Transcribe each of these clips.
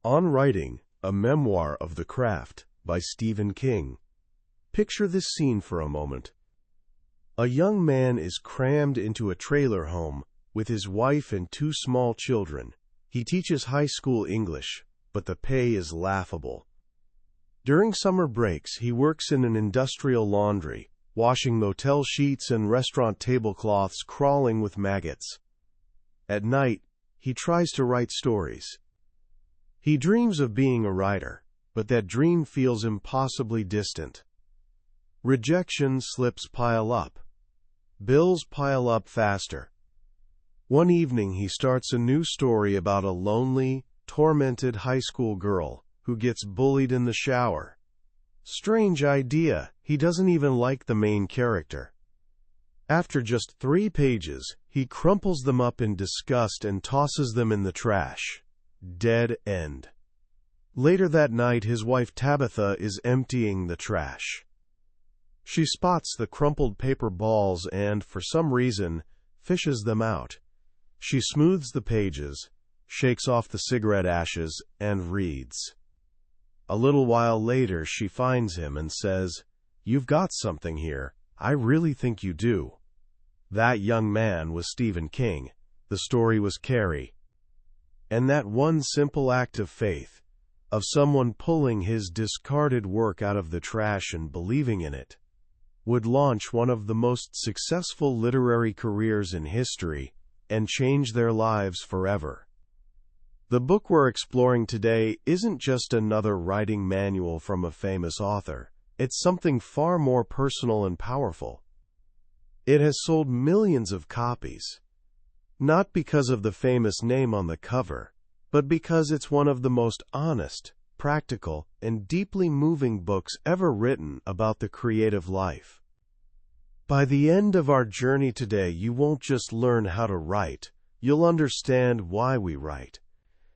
On Writing, a Memoir of the Craft by Stephen King. Picture this scene for a moment. A young man is crammed into a trailer home with his wife and two small children. He teaches high school English, but the pay is laughable. During summer breaks, he works in an industrial laundry, washing motel sheets and restaurant tablecloths crawling with maggots. At night, he tries to write stories. He dreams of being a writer, but that dream feels impossibly distant. Rejection slips pile up. Bills pile up faster. One evening he starts a new story about a lonely, tormented high school girl who gets bullied in the shower. Strange idea, he doesn't even like the main character. After just 3 pages, he crumples them up in disgust and tosses them in the trash. Dead end. Later that night, his wife Tabitha is emptying the trash. She spots the crumpled paper balls and, for some reason, fishes them out. She smooths the pages, shakes off the cigarette ashes, and reads. A little while later, she finds him and says, "You've got something here. I really think you do." That young man was Stephen King. The story was Carrie. And that one simple act of faith, of someone pulling his discarded work out of the trash and believing in it, would launch one of the most successful literary careers in history and change their lives forever. The book we're exploring today isn't just another writing manual from a famous author. It's something far more personal and powerful. It has sold millions of copies, not because of the famous name on the cover, but because it's one of the most honest, practical, and deeply moving books ever written about the creative life. By the end of our journey today, you won't just learn how to write, you'll understand why we write.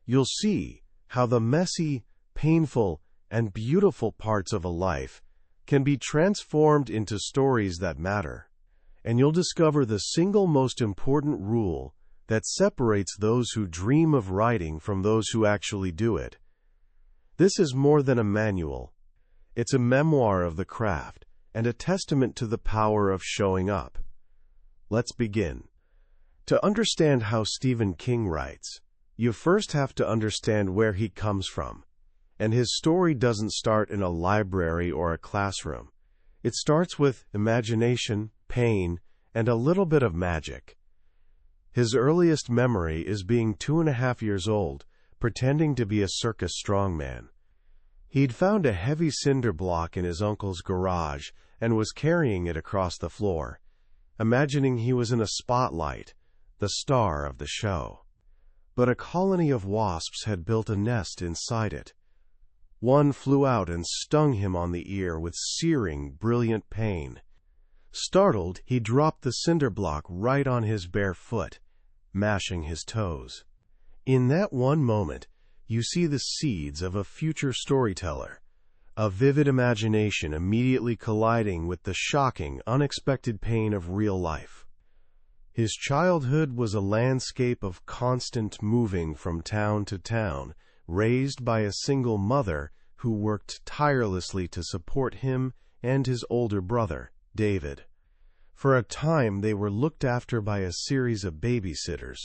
You'll see how the messy, painful, and beautiful parts of a life can be transformed into stories that matter. And you'll discover the single most important rule that separates those who dream of writing from those who actually do it. This is more than a manual. It's a memoir of the craft and a testament to the power of showing up. Let's begin. To understand how Stephen King writes, you first have to understand where he comes from. And his story doesn't start in a library or a classroom. It starts with imagination, pain, and a little bit of magic. His earliest memory is being 2.5 years old, pretending to be a circus strongman. He'd found a heavy cinder block in his uncle's garage and was carrying it across the floor, imagining he was in a spotlight, the star of the show. But a colony of wasps had built a nest inside it. One flew out and stung him on the ear with searing, brilliant pain. Startled, he dropped the cinder block right on his bare foot, mashing his toes. In that one moment, you see the seeds of a future storyteller, a vivid imagination immediately colliding with the shocking, unexpected pain of real life. His childhood was a landscape of constant moving from town to town, raised by a single mother who worked tirelessly to support him and his older brother, David. For a time, they were looked after by a series of babysitters.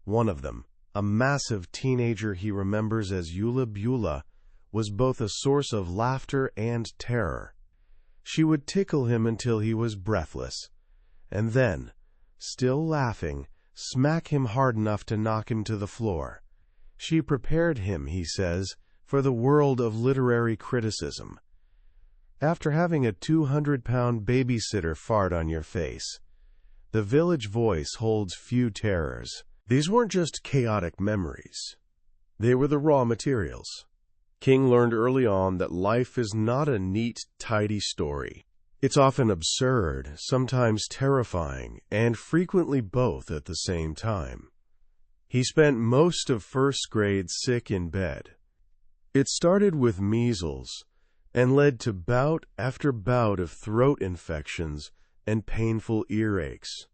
One of them, a massive teenager he remembers as Eula Beulah, was both a source of laughter and terror. She would tickle him until he was breathless, and then, still laughing, smack him hard enough to knock him to the floor. She prepared him, he says, for the world of literary criticism. After having a 200-pound babysitter fart on your face, the Village Voice holds few terrors. These weren't just chaotic memories. They were the raw materials. King learned early on that life is not a neat, tidy story. It's often absurd, sometimes terrifying, and frequently both at the same time. He spent most of first grade sick in bed. It started with measles and led to bout after bout of throat infections and painful earaches.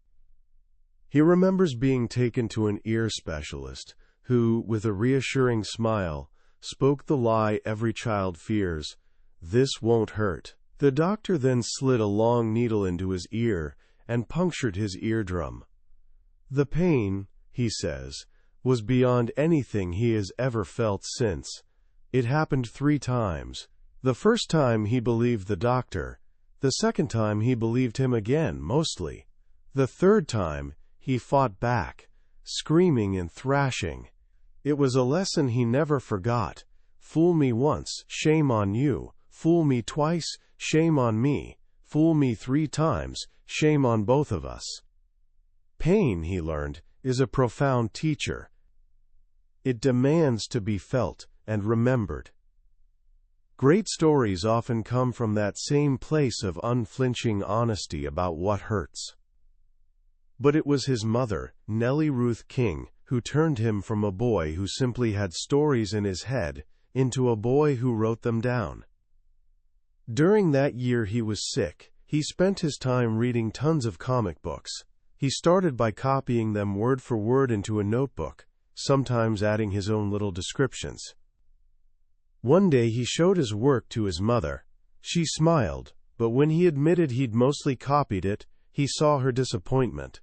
He remembers being taken to an ear specialist who, with a reassuring smile, spoke the lie every child fears: "This won't hurt." The doctor then slid a long needle into his ear and punctured his eardrum. "The pain," he says, "was beyond anything he has ever felt since. It happened 3 times. The first time he believed the doctor. The second time he believed him again, mostly. The third time he fought back, screaming and thrashing. It was a lesson he never forgot. Fool me once, shame on you. Fool me twice, shame on me. Fool me 3 times, shame on both of us." Pain, he learned, is a profound teacher. It demands to be felt and remembered. Great stories often come from that same place of unflinching honesty about what hurts. But it was his mother, Nellie Ruth King, who turned him from a boy who simply had stories in his head into a boy who wrote them down. During that year he was sick, he spent his time reading tons of comic books. He started by copying them word for word into a notebook, sometimes adding his own little descriptions. One day he showed his work to his mother. She smiled, but when he admitted he'd mostly copied it, he saw her disappointment.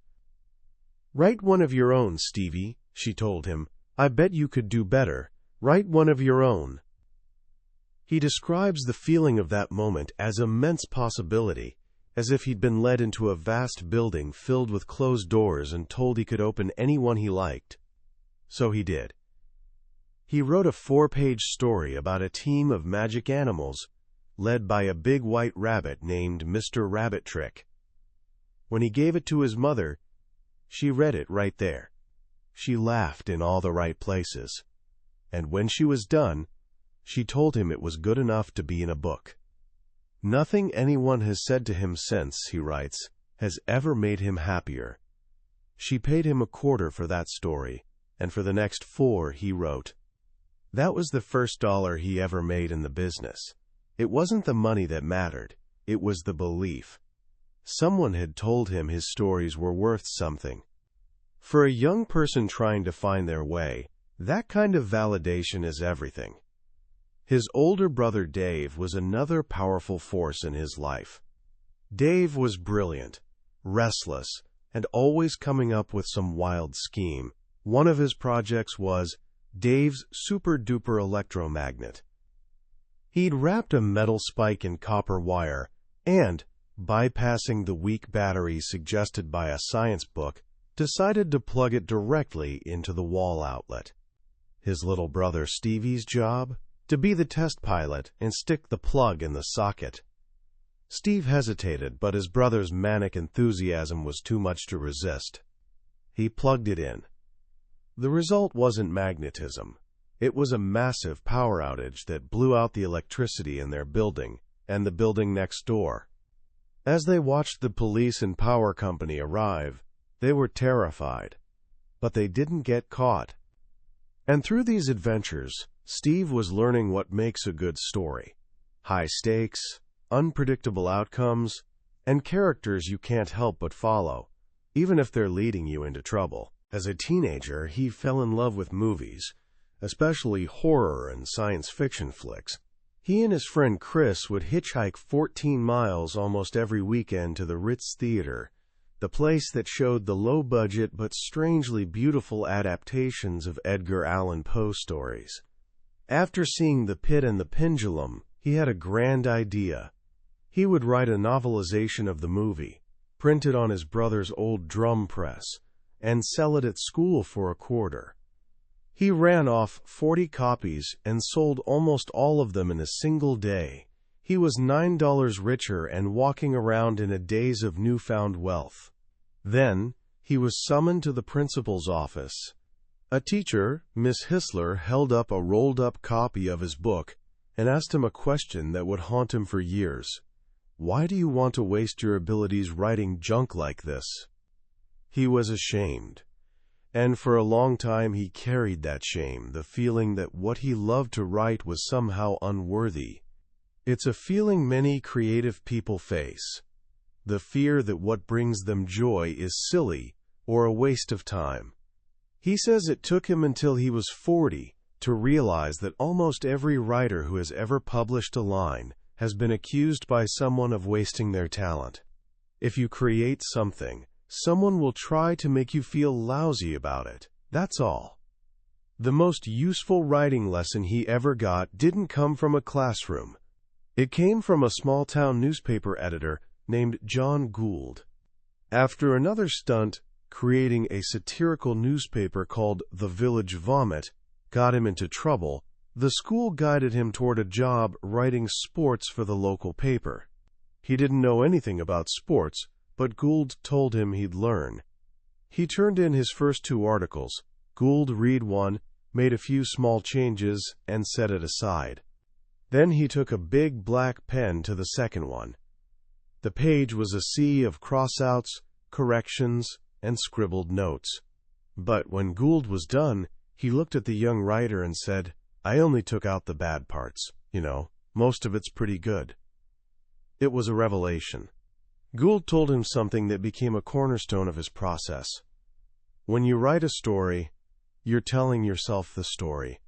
"Write one of your own, Stevie," she told him. "I bet you could do better. Write one of your own." He describes the feeling of that moment as immense possibility, as if he'd been led into a vast building filled with closed doors and told he could open any one he liked. So he did. He wrote a 4-page story about a team of magic animals, led by a big white rabbit named Mr. Rabbit Trick. When he gave it to his mother, she read it right there. She laughed in all the right places. And when she was done, she told him it was good enough to be in a book. "Nothing anyone has said to him since," he writes, "has ever made him happier." She paid him $25 for that story, and for the next 4 he wrote. That was the first dollar he ever made in the business. It wasn't the money that mattered, it was the belief. Someone had told him his stories were worth something. For a young person trying to find their way, that kind of validation is everything. His older brother Dave was another powerful force in his life. Dave was brilliant, restless, and always coming up with some wild scheme. One of his projects was Dave's super-duper electromagnet. He'd wrapped a metal spike in copper wire and, bypassing the weak battery suggested by a science book, decided to plug it directly into the wall outlet. His little brother Stevie's job? To be the test pilot and stick the plug in the socket. Steve hesitated, but his brother's manic enthusiasm was too much to resist. He plugged it in. The result wasn't magnetism. It was a massive power outage that blew out the electricity in their building and the building next door. As they watched the police and power company arrive, they were terrified. But they didn't get caught. And through these adventures, Steve was learning what makes a good story. High stakes, unpredictable outcomes, and characters you can't help but follow, even if they're leading you into trouble. As a teenager, he fell in love with movies, especially horror and science fiction flicks. He and his friend Chris would hitchhike 14 miles almost every weekend to the Ritz Theater, the place that showed the low-budget but strangely beautiful adaptations of Edgar Allan Poe stories. After seeing The Pit and the Pendulum, he had a grand idea. He would write a novelization of the movie, print it on his brother's old drum press, and sell it at school for $0.25. He ran off 40 copies and sold almost all of them in a single day. He was $9 richer and walking around in a daze of newfound wealth. Then, he was summoned to the principal's office. A teacher, Miss Hissler, held up a rolled-up copy of his book and asked him a question that would haunt him for years. "Why do you want to waste your abilities writing junk like this?" He was ashamed. And for a long time he carried that shame, the feeling that what he loved to write was somehow unworthy. It's a feeling many creative people face. The fear that what brings them joy is silly or a waste of time. He says it took him until he was 40 to realize that almost every writer who has ever published a line has been accused by someone of wasting their talent. If you create something, someone will try to make you feel lousy about it. That's all. The most useful writing lesson he ever got didn't come from a classroom. It came from a small-town newspaper editor named John Gould. After another stunt, creating a satirical newspaper called The Village Vomit got him into trouble, the school guided him toward a job writing sports for the local paper. He didn't know anything about sports, but Gould told him he'd learn. He turned in his first 2 articles. Gould read one, made a few small changes, and set it aside. Then he took a big black pen to the second one. The page was a sea of cross-outs, corrections, and scribbled notes. But when Gould was done, he looked at the young writer and said, "I only took out the bad parts. Most of it's pretty good." It was a revelation. Gould told him something that became a cornerstone of his process. When you write a story, you're telling yourself the story.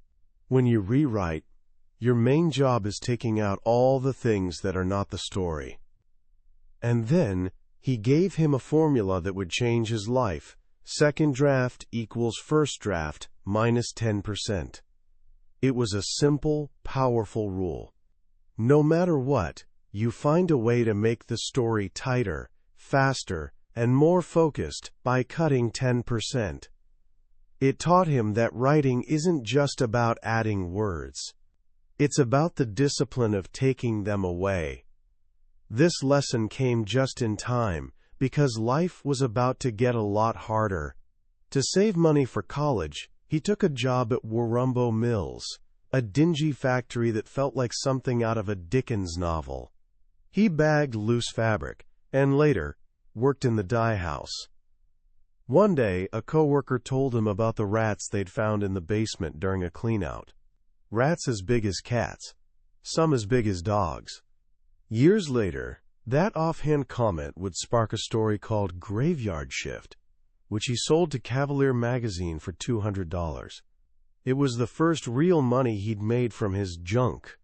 When you rewrite, your main job is taking out all the things that are not the story. And then he gave him a formula that would change his life. Second draft equals first draft minus 10%. It was a simple, powerful rule. No matter what, you find a way to make the story tighter, faster, and more focused by cutting 10%. It taught him that writing isn't just about adding words. It's about the discipline of taking them away. This lesson came just in time, because life was about to get a lot harder. To save money for college, he took a job at Warumbo Mills, a dingy factory that felt like something out of a Dickens novel. He bagged loose fabric, and later, worked in the dye house. One day, a coworker told him about the rats they'd found in the basement during a cleanout. Rats as big as cats, some as big as dogs. Years later, that offhand comment would spark a story called Graveyard Shift, which he sold to Cavalier magazine for $200. It was the first real money he'd made from his junk.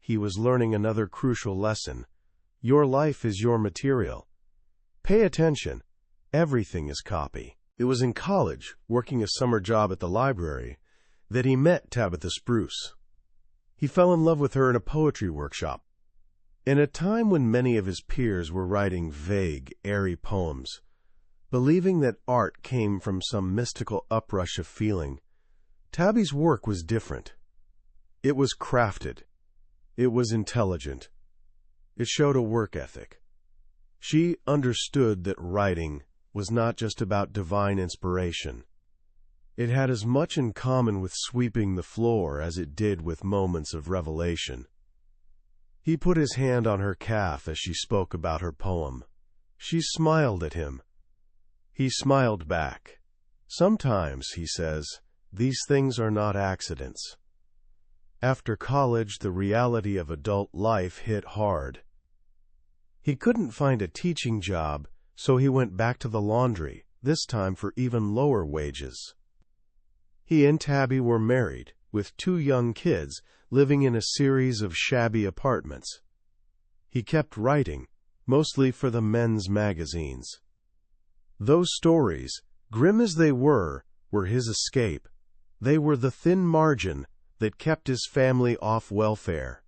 He was learning another crucial lesson. Your life is your material. Pay attention. Everything is copy. It was in college, working a summer job at the library, that he met Tabitha Spruce. He fell in love with her in a poetry workshop. In a time when many of his peers were writing vague, airy poems, believing that art came from some mystical uprush of feeling, Tabby's work was different. It was crafted. It was intelligent. It showed a work ethic. She understood that writing was not just about divine inspiration. It had as much in common with sweeping the floor as it did with moments of revelation. He put his hand on her calf as she spoke about her poem. She smiled at him. He smiled back. Sometimes, he says, these things are not accidents. After college, the reality of adult life hit hard. He couldn't find a teaching job, so he went back to the laundry, this time for even lower wages. He and Tabby were married, with 2 young kids, living in a series of shabby apartments. He kept writing, mostly for the men's magazines. Those stories, grim as they were his escape. They were the thin margin that kept his family off welfare.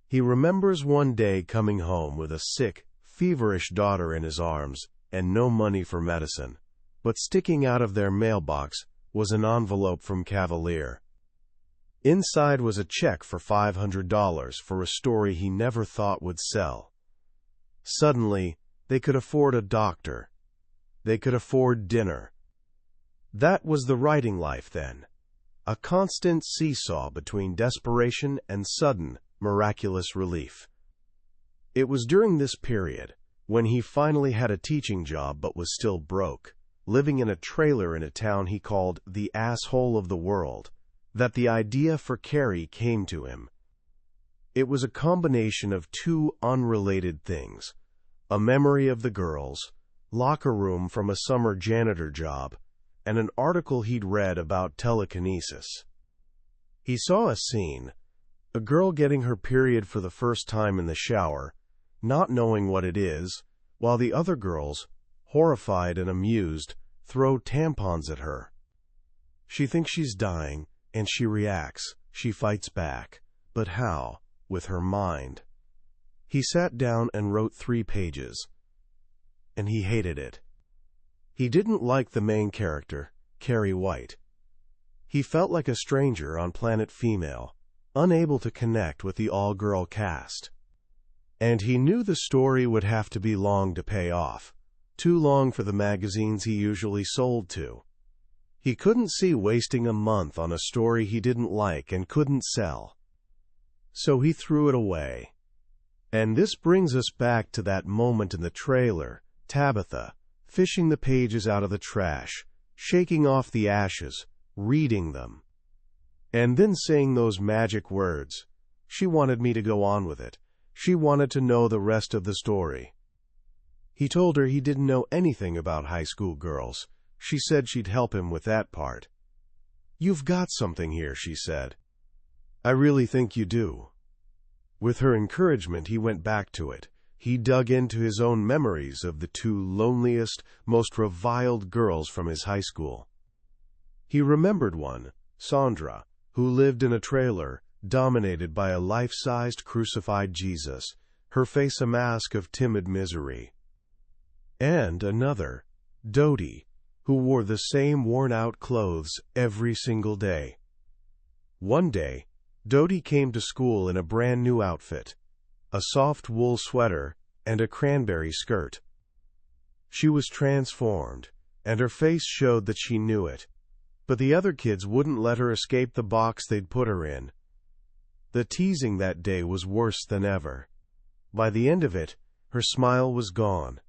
He remembers one day coming home with a sick, feverish daughter in his arms and no money for medicine, but sticking out of their mailbox was an envelope from Cavalier. Inside was a check for $500 for a story he never thought would sell. Suddenly, they could afford a doctor. They could afford dinner. That was the writing life then, a constant seesaw between desperation and sudden, miraculous relief. It was during this period, when he finally had a teaching job but was still broke, living in a trailer in a town he called the asshole of the world, that the idea for Carrie came to him. It was a combination of 2 unrelated things: a memory of the girls, locker room from a summer janitor job, and an article he'd read about telekinesis. He saw a scene, a girl getting her period for the first time in the shower, not knowing what it is, while the other girls, horrified and amused, throw tampons at her. She thinks she's dying, and she reacts. She fights back. But how? With her mind. He sat down and wrote 3 pages. And he hated it. He didn't like the main character, Carrie White. He felt like a stranger on planet Female, unable to connect with the all-girl cast. And he knew the story would have to be long to pay off, too long for the magazines he usually sold to. He couldn't see wasting a month on a story he didn't like and couldn't sell. So he threw it away. And this brings us back to that moment in the trailer, Tabitha, fishing the pages out of the trash, shaking off the ashes, reading them. And then saying those magic words. She wanted me to go on with it. She wanted to know the rest of the story. He told her he didn't know anything about high school girls. She said she'd help him with that part. "You've got something here," she said. "I really think you do." With her encouragement, he went back to it. He dug into his own memories of the 2 loneliest, most reviled girls from his high school. He remembered one, Sandra, who lived in a trailer, dominated by a life-sized crucified Jesus, her face a mask of timid misery. And another, Dodie, who wore the same worn-out clothes every single day. One day, Dodie came to school in a brand-new outfit, a soft wool sweater and a cranberry skirt. She was transformed, and her face showed that she knew it. But the other kids wouldn't let her escape the box they'd put her in. The teasing that day was worse than ever. By the end of it, her smile was gone,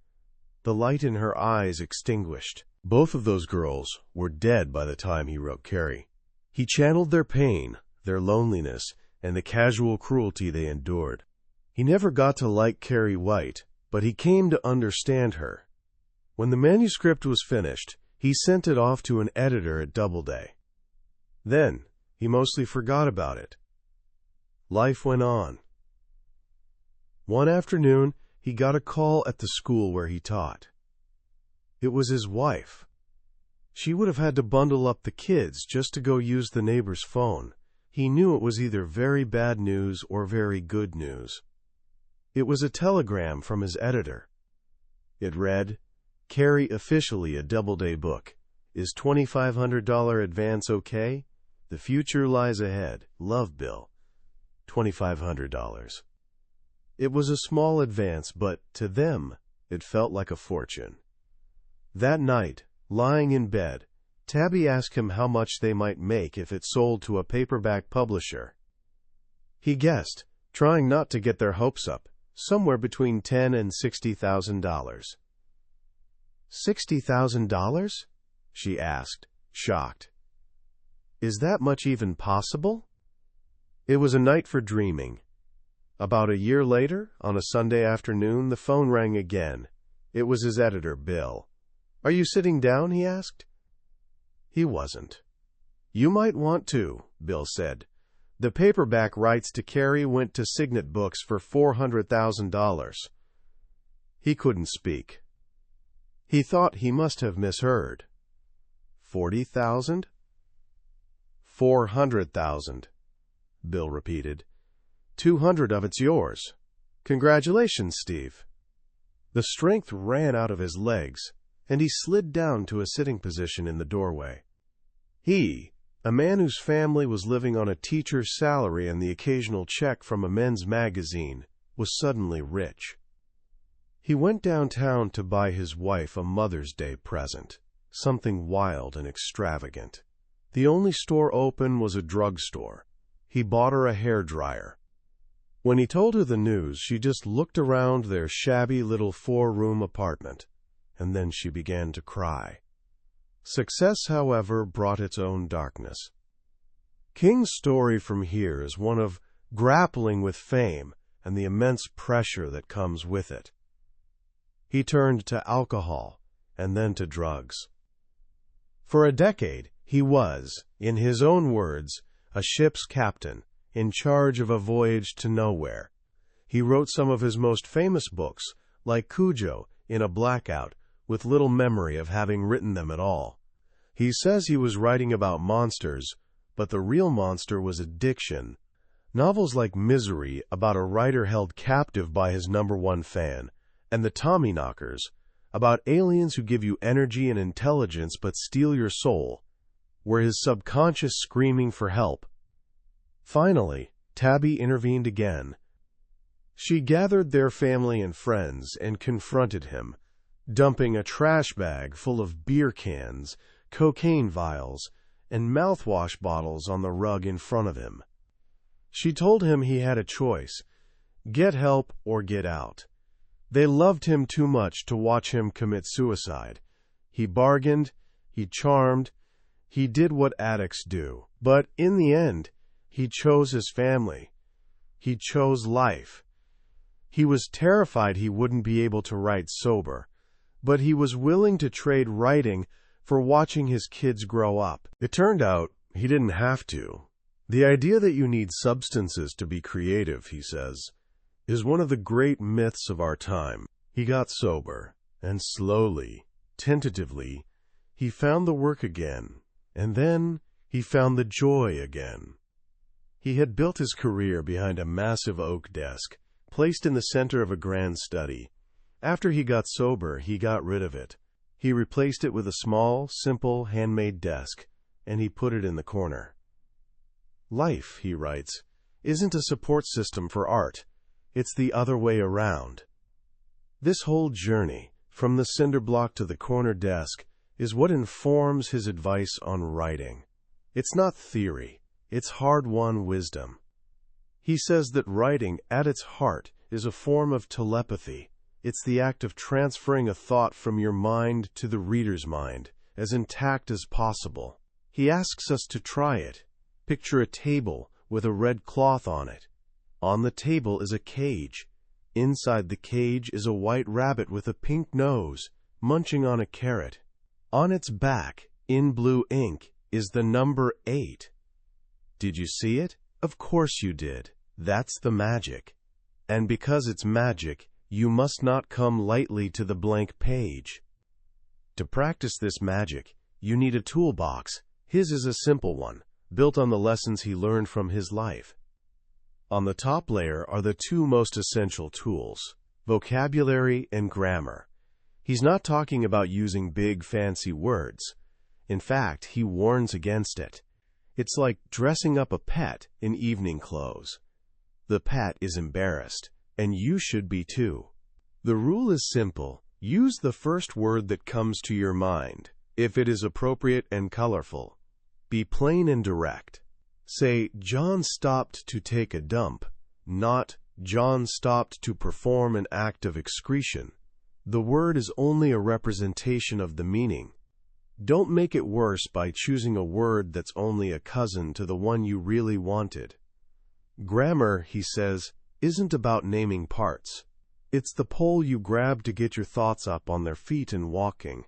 the light in her eyes extinguished. Both of those girls were dead by the time he wrote Carrie. He channeled their pain, their loneliness, and the casual cruelty they endured. He never got to like Carrie White, but he came to understand her. When the manuscript was finished, he sent it off to an editor at Doubleday. Then, he mostly forgot about it. Life went on. One afternoon, he got a call at the school where he taught. It was his wife. She would have had to bundle up the kids just to go use the neighbor's phone. He knew it was either very bad news or very good news. It was a telegram from his editor. It read, "Carrie officially a Doubleday book. Is $2,500 advance okay? The future lies ahead. Love, Bill. $2,500. It was a small advance, but to them, it felt like a fortune. That night, lying in bed, Tabby asked him how much they might make if it sold to a paperback publisher. He guessed, trying not to get their hopes up, somewhere between $10,000 and $60,000. $60,000? She asked, shocked. Is that much even possible? It was a night for dreaming. About a year later, on a Sunday afternoon, the phone rang again. It was his editor, Bill. "Are you sitting down?" he asked. He wasn't. "You might want to," Bill said. "The paperback rights to Carrie went to Signet Books for $400,000. He couldn't speak. He thought he must have misheard. 40,000? 400,000, Bill repeated. 200 of it's yours. Congratulations, Steve. The strength ran out of his legs, and he slid down to a sitting position in the doorway. He, a man whose family was living on a teacher's salary and the occasional check from a men's magazine, was suddenly rich. He went downtown to buy his wife a Mother's Day present, something wild and extravagant. The only store open was a drugstore. He bought her a hairdryer. When he told her the news, she just looked around their shabby little 4-room apartment, and then she began to cry. Success, however, brought its own darkness. King's story from here is one of grappling with fame and the immense pressure that comes with it. He turned to alcohol and then to drugs. For a decade, he was, in his own words, a ship's captain, in charge of a voyage to nowhere. He wrote some of his most famous books, like Cujo, in a blackout, with little memory of having written them at all. He says he was writing about monsters, but the real monster was addiction. Novels like Misery, about a writer held captive by his #1 fan, and The Tommyknockers, about aliens who give you energy and intelligence but steal your soul, were his subconscious screaming for help. Finally, Tabby intervened again. She gathered their family and friends and confronted him, dumping a trash bag full of beer cans, cocaine vials, and mouthwash bottles on the rug in front of him. She told him he had a choice: get help or get out. They loved him too much to watch him commit suicide. He bargained, he charmed, he did what addicts do. But in the end, he chose his family. He chose life. He was terrified he wouldn't be able to write sober, but he was willing to trade writing for watching his kids grow up. It turned out he didn't have to. The idea that you need substances to be creative, he says, is one of the great myths of our time. He got sober, and slowly, tentatively, he found the work again, and then he found the joy again. He had built his career behind a massive oak desk, placed in the center of a grand study. After he got sober, he got rid of it. He replaced it with a small, simple, handmade desk, and he put it in the corner. Life, he writes, isn't a support system for art. It's the other way around. This whole journey, from the cinder block to the corner desk, is what informs his advice on writing. It's not theory. It's hard-won wisdom. He says that writing, at its heart, is a form of telepathy. It's the act of transferring a thought from your mind to the reader's mind, as intact as possible. He asks us to try it. Picture a table with a red cloth on it. On the table is a cage. Inside the cage is a white rabbit with a pink nose, munching on a carrot. On its back, in blue ink, is the number 8. Did you see it? Of course you did. That's the magic. And because it's magic, you must not come lightly to the blank page. To practice this magic, you need a toolbox. His is a simple one, built on the lessons he learned from his life. On the top layer are the two most essential tools, vocabulary and grammar. He's not talking about using big, fancy words. In fact, he warns against it. It's like dressing up a pet in evening clothes. The pet is embarrassed, and you should be too. The rule is simple. Use the first word that comes to your mind, if it is appropriate and colorful. Be plain and direct. Say, John stopped to take a dump, not John stopped to perform an act of excretion. The word is only a representation of the meaning. Don't make it worse by choosing a word that's only a cousin to the one you really wanted. Grammar, he says, isn't about naming parts. It's the pole you grab to get your thoughts up on their feet and walking.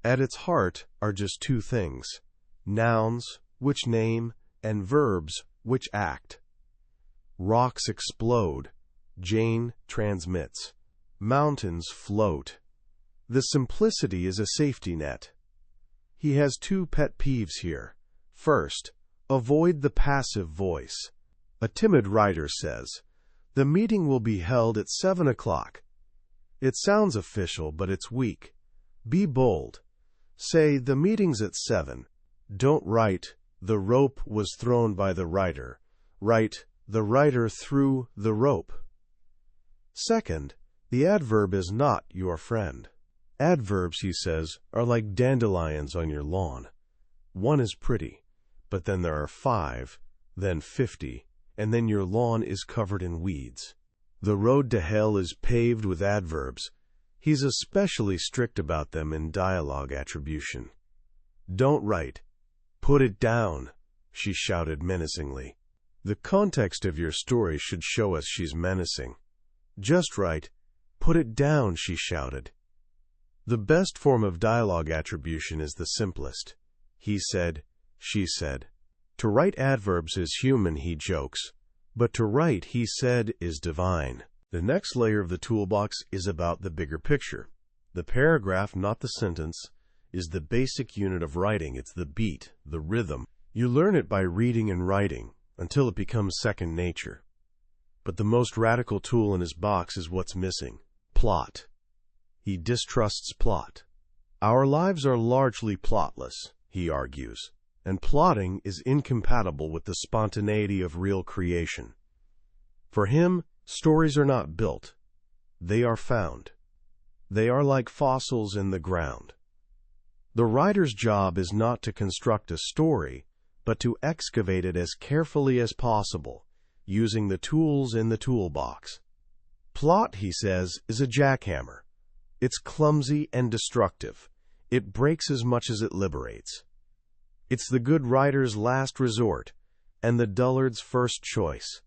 At its heart are just two things: nouns, which name, and verbs, which act. Rocks explode. Jane transmits. Mountains float. The simplicity is a safety net. He has two pet peeves here. First, avoid the passive voice. A timid writer says, "The meeting will be held at 7 o'clock." It sounds official, but it's weak. Be bold. Say, "The meeting's at 7. Don't write, "The rope was thrown by the writer." Write, "The writer threw the rope." Second, the adverb is not your friend. Adverbs, he says, are like dandelions on your lawn. One is pretty, but then there are 5, then 50, and then your lawn is covered in weeds. The road to hell is paved with adverbs. He's especially strict about them in dialogue attribution. Don't write, "Put it down," she shouted menacingly. The context of your story should show us she's menacing. Just write, "Put it down," she shouted. The best form of dialogue attribution is the simplest. He said, she said. To write adverbs is human, he jokes, but to write, he said, is divine. The next layer of the toolbox is about the bigger picture. The paragraph, not the sentence, is the basic unit of writing. It's the beat, the rhythm. You learn it by reading and writing until it becomes second nature. But the most radical tool in his box is what's missing: plot. He distrusts plot. Our lives are largely plotless, he argues, and plotting is incompatible with the spontaneity of real creation. For him, stories are not built. They are found. They are like fossils in the ground. The writer's job is not to construct a story, but to excavate it as carefully as possible, using the tools in the toolbox. Plot, he says, is a jackhammer. It's clumsy and destructive. It breaks as much as it liberates. It's the good writer's last resort, and the dullard's first choice.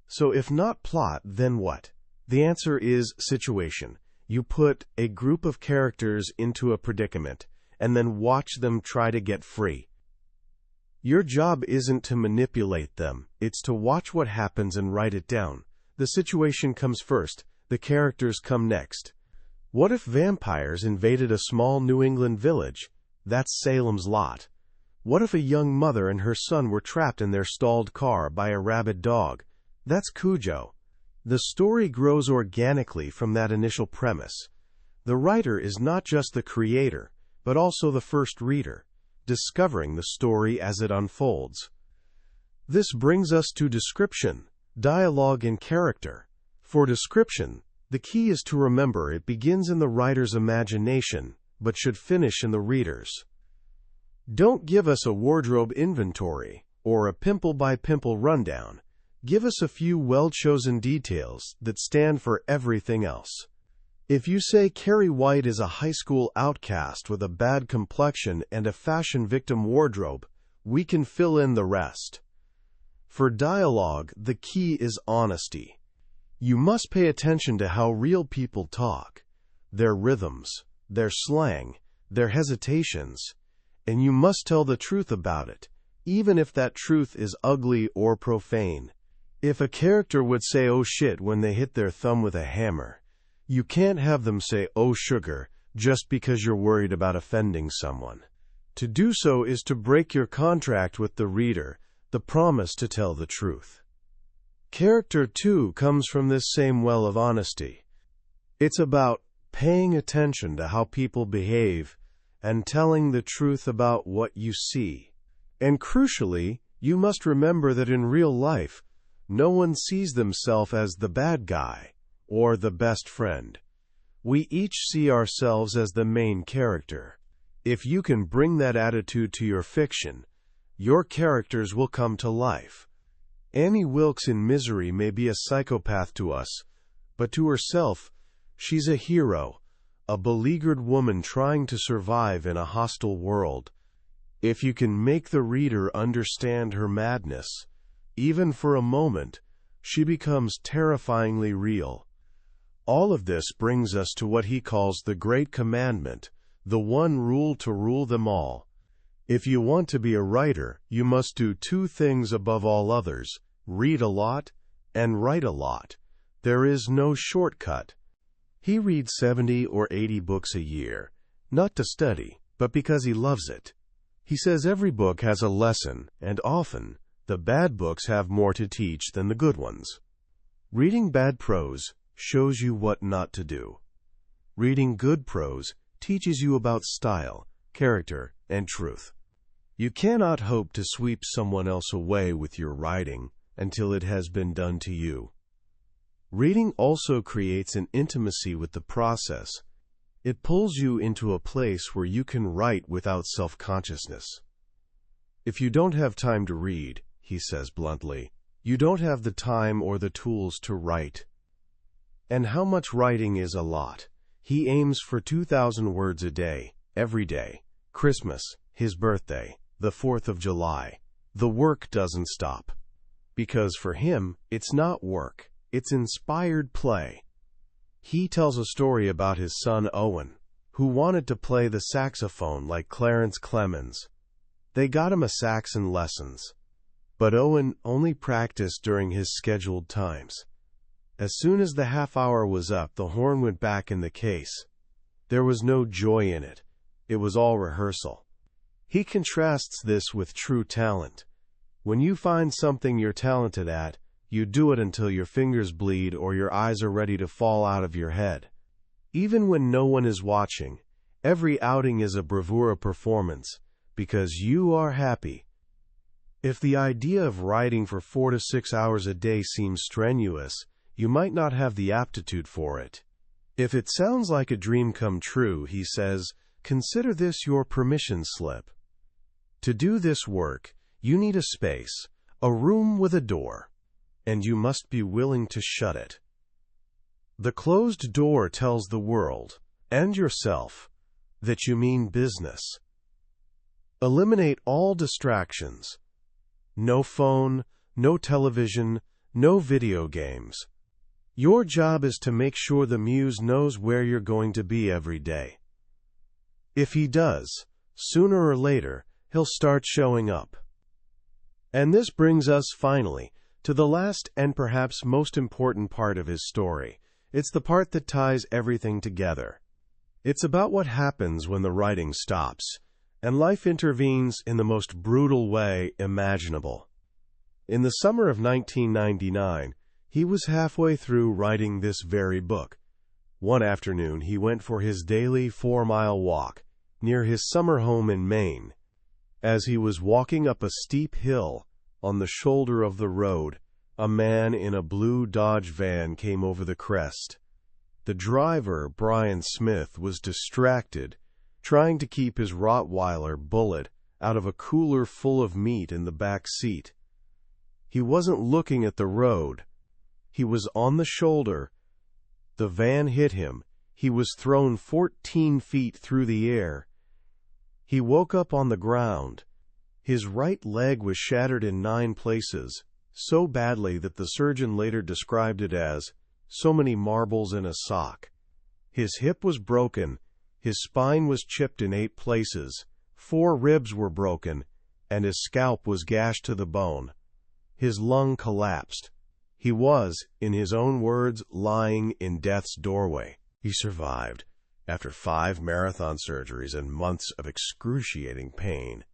So if not plot, then what? The answer is situation. You put a group of characters into a predicament, and then watch them try to get free. Your job isn't to manipulate them, it's to watch what happens and write it down. The situation comes first, the characters come next. What if vampires invaded a small New England village? That's Salem's Lot. What if a young mother and her son were trapped in their stalled car by a rabid dog? That's Cujo. The story grows organically from that initial premise. The writer is not just the creator, but also the first reader, discovering the story as it unfolds. This brings us to description, dialogue, and character. For description, the key is to remember it begins in the writer's imagination, but should finish in the reader's. Don't give us a wardrobe inventory or a pimple-by-pimple rundown. Give us a few well-chosen details that stand for everything else. If you say Carrie White is a high school outcast with a bad complexion and a fashion victim wardrobe, we can fill in the rest. For dialogue, the key is honesty. You must pay attention to how real people talk, their rhythms, their slang, their hesitations, and you must tell the truth about it, even if that truth is ugly or profane. If a character would say "oh shit" when they hit their thumb with a hammer, you can't have them say "oh sugar" just because you're worried about offending someone. To do so is to break your contract with the reader, the promise to tell the truth. Character, too, comes from this same well of honesty. It's about paying attention to how people behave and telling the truth about what you see. And crucially, you must remember that in real life, no one sees themselves as the bad guy or the best friend. We each see ourselves as the main character. If you can bring that attitude to your fiction, your characters will come to life. Annie Wilkes in Misery may be a psychopath to us, but to herself, she's a hero, a beleaguered woman trying to survive in a hostile world. If you can make the reader understand her madness, even for a moment, she becomes terrifyingly real. All of this brings us to what he calls the Great Commandment, the one rule to rule them all. If you want to be a writer, you must do two things above all others: read a lot and write a lot. There is no shortcut. He reads 70 or 80 books a year, not to study, but because he loves it. He says every book has a lesson, and often, the bad books have more to teach than the good ones. Reading bad prose shows you what not to do. Reading good prose teaches you about style, character, and truth. You cannot hope to sweep someone else away with your writing until it has been done to you. Reading also creates an intimacy with the process. It pulls you into a place where you can write without self-consciousness. If you don't have time to read, he says bluntly, you don't have the time or the tools to write. And how much writing is a lot? He aims for 2,000 words a day, every day. Christmas, his birthday, the 4th of July. The work doesn't stop. Because for him, it's not work, it's inspired play. He tells a story about his son Owen, who wanted to play the saxophone like Clarence Clemens. They got him a Saxon lessons. But Owen only practiced during his scheduled times. As soon as the half hour was up, the horn went back in the case. There was no joy in it. It was all rehearsal. He contrasts this with true talent. When you find something you're talented at, you do it until your fingers bleed or your eyes are ready to fall out of your head. Even when no one is watching, every outing is a bravura performance, because you are happy. If the idea of writing for 4 to 6 hours a day seems strenuous, you might not have the aptitude for it. If it sounds like a dream come true, he says, consider this your permission slip. To do this work, you need a space, a room with a door, and you must be willing to shut it. The closed door tells the world, and yourself, that you mean business. Eliminate all distractions. No phone, no television, no video games. Your job is to make sure the muse knows where you're going to be every day. If he does, sooner or later, he'll start showing up. And this brings us, finally, to the last and perhaps most important part of his story. It's the part that ties everything together. It's about what happens when the writing stops, and life intervenes in the most brutal way imaginable. In the summer of 1999, he was halfway through writing this very book. One afternoon, he went for his daily 4-mile walk near his summer home in Maine. As he was walking up a steep hill on the shoulder of the road, a man in a blue Dodge van came over the crest. The driver, Brian Smith, was distracted, trying to keep his Rottweiler, Bullet, out of a cooler full of meat in the back seat. He wasn't looking at the road. He was on the shoulder. The van hit him. He was thrown 14 feet through the air. He woke up on the ground. His right leg was shattered in 9 places, so badly that the surgeon later described it as so many marbles in a sock. His hip was broken. His spine was chipped in 8 places. 4 ribs were broken, and his scalp was gashed to the bone. His lung collapsed. He was, in his own words, lying in death's doorway. He survived, after 5 marathon surgeries and months of excruciating pain.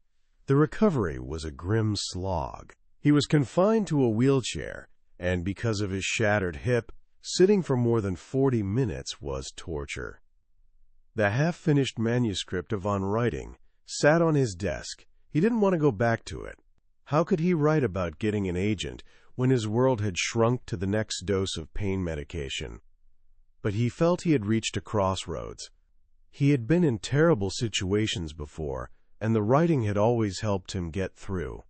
The recovery was a grim slog. He was confined to a wheelchair, and because of his shattered hip, sitting for more than 40 minutes was torture. The half-finished manuscript of On Writing sat on his desk. He didn't want to go back to it. How could he write about getting an agent when his world had shrunk to the next dose of pain medication? But he felt he had reached a crossroads. He had been in terrible situations before, and the writing had always helped him get through.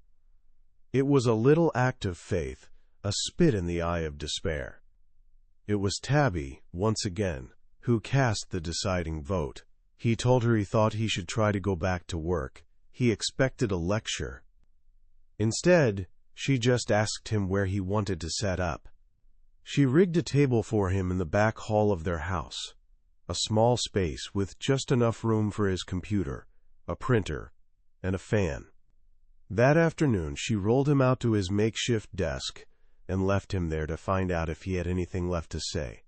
It was a little act of faith, a spit in the eye of despair. It was Tabby, once again, who cast the deciding vote. He told her he thought he should try to go back to work. He expected a lecture. Instead, she just asked him where he wanted to set up. She rigged a table for him in the back hall of their house, a small space with just enough room for his computer, a printer, and a fan. That afternoon, she rolled him out to his makeshift desk and left him there to find out if he had anything left to say.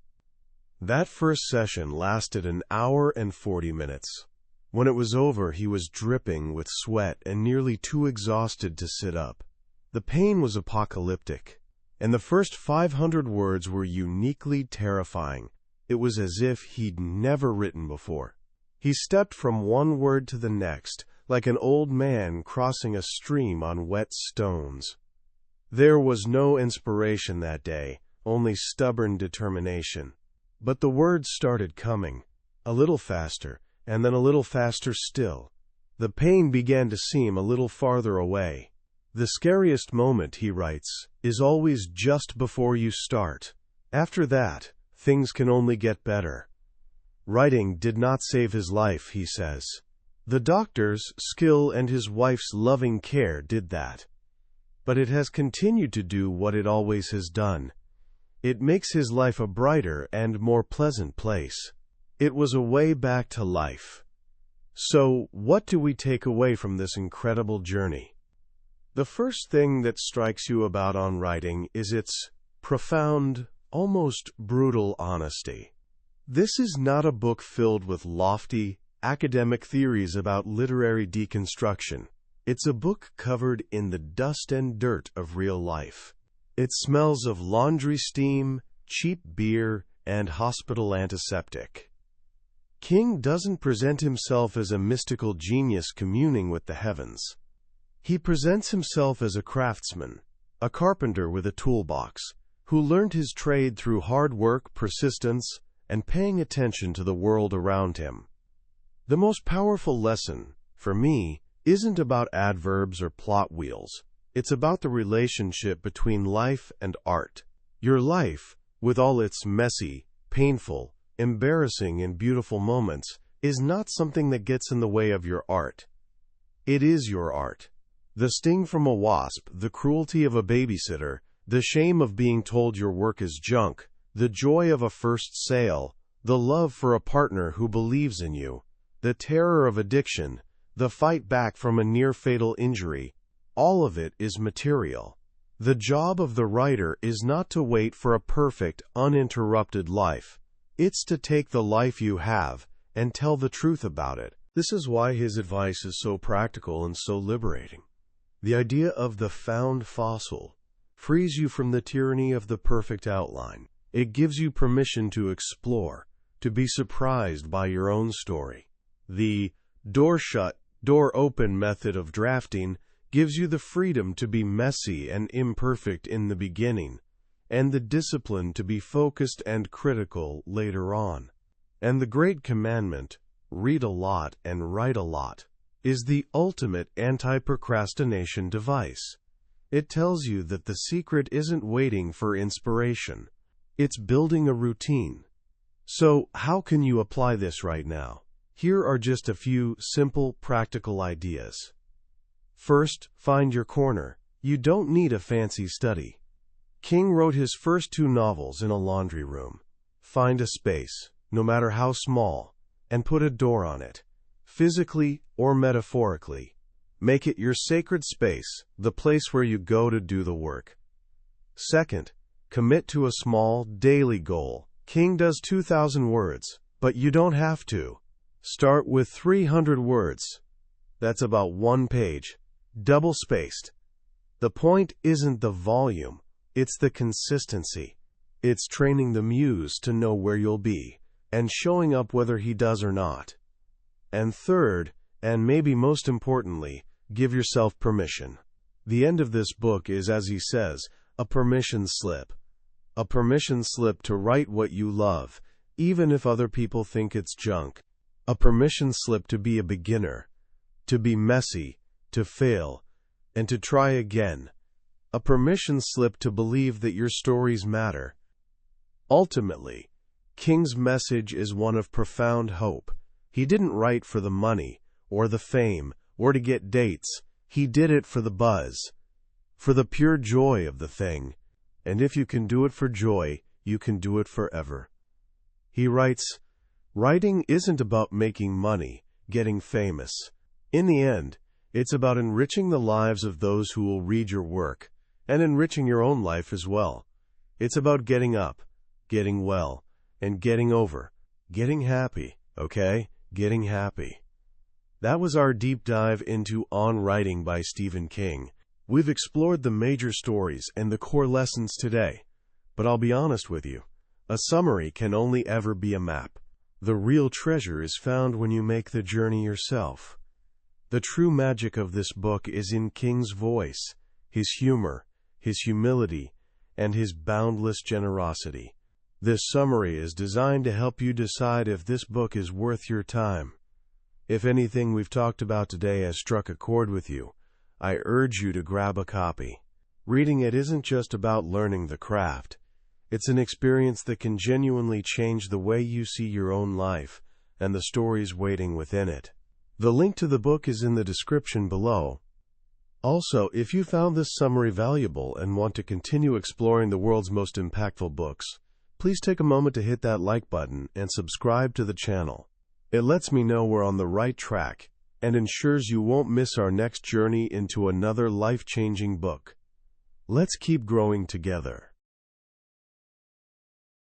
That first session lasted an hour and 40 minutes. When it was over, he was dripping with sweat and nearly too exhausted to sit up. The pain was apocalyptic, and the first 500 words were uniquely terrifying. It was as if he'd never written before. He stepped from one word to the next, like an old man crossing a stream on wet stones. There was no inspiration that day, only stubborn determination. But the words started coming, a little faster, and then a little faster still. The pain began to seem a little farther away. The scariest moment, he writes, is always just before you start. After that, things can only get better. Writing did not save his life, he says. The doctor's skill and his wife's loving care did that. But it has continued to do what it always has done. It makes his life a brighter and more pleasant place. It was a way back to life. So, what do we take away from this incredible journey? The first thing that strikes you about On Writing is its profound, almost brutal honesty. This is not a book filled with lofty, academic theories about literary deconstruction. It's a book covered in the dust and dirt of real life. It smells of laundry steam, cheap beer, and hospital antiseptic. King doesn't present himself as a mystical genius communing with the heavens. He presents himself as a craftsman, a carpenter with a toolbox, who learned his trade through hard work, persistence, and paying attention to the world around him. The most powerful lesson, for me, isn't about adverbs or plot wheels. It's about the relationship between life and art. Your life, with all its messy, painful, embarrassing, and beautiful moments, is not something that gets in the way of your art. It is your art. The sting from a wasp, the cruelty of a babysitter, the shame of being told your work is junk, the joy of a first sale, the love for a partner who believes in you, the terror of addiction, the fight back from a near-fatal injury, all of it is material. The job of the writer is not to wait for a perfect, uninterrupted life. It's to take the life you have and tell the truth about it. This is why his advice is so practical and so liberating. The idea of the found fossil frees you from the tyranny of the perfect outline. It gives you permission to explore, to be surprised by your own story. The door shut, door open method of drafting gives you the freedom to be messy and imperfect in the beginning, and the discipline to be focused and critical later on. And the great commandment, read a lot and write a lot, is the ultimate anti-procrastination device. It tells you that the secret isn't waiting for inspiration. It's building a routine. So, how can you apply this right now? Here are just a few simple, practical ideas. First, find your corner. You don't need a fancy study. King wrote his first 2 novels in a laundry room. Find a space, no matter how small, and put a door on it, physically or metaphorically. Make it your sacred space, the place where you go to do the work. Second, commit to a small, daily goal. King does 2,000 words, but you don't have to. Start with 300 words. That's about 1 page, double-spaced. The point isn't the volume, it's the consistency. It's training the muse to know where you'll be, and showing up whether he does or not. And third, and maybe most importantly, give yourself permission. The end of this book is, as he says, a permission slip. A permission slip to write what you love, even if other people think it's junk. A permission slip to be a beginner, to be messy, to fail, and to try again. A permission slip to believe that your stories matter. Ultimately, King's message is one of profound hope. He didn't write for the money, or the fame, or to get dates. He did it for the buzz, for the pure joy of the thing. And if you can do it for joy, you can do it forever. He writes, writing isn't about making money, getting famous. In the end, it's about enriching the lives of those who will read your work, and enriching your own life as well. It's about getting up, getting well, and getting over. Getting happy, okay? Getting happy. That was our deep dive into On Writing by Stephen King. We've explored the major stories and the core lessons today. But I'll be honest with you, a summary can only ever be a map. The real treasure is found when you make the journey yourself. The true magic of this book is in King's voice, his humor, his humility, and his boundless generosity. This summary is designed to help you decide if this book is worth your time. If anything we've talked about today has struck a chord with you, I urge you to grab a copy. Reading it isn't just about learning the craft. It's an experience that can genuinely change the way you see your own life and the stories waiting within it. The link to the book is in the description below. Also, if you found this summary valuable and want to continue exploring the world's most impactful books, please take a moment to hit that like button and subscribe to the channel. It lets me know we're on the right track and ensures you won't miss our next journey into another life-changing book. Let's keep growing together.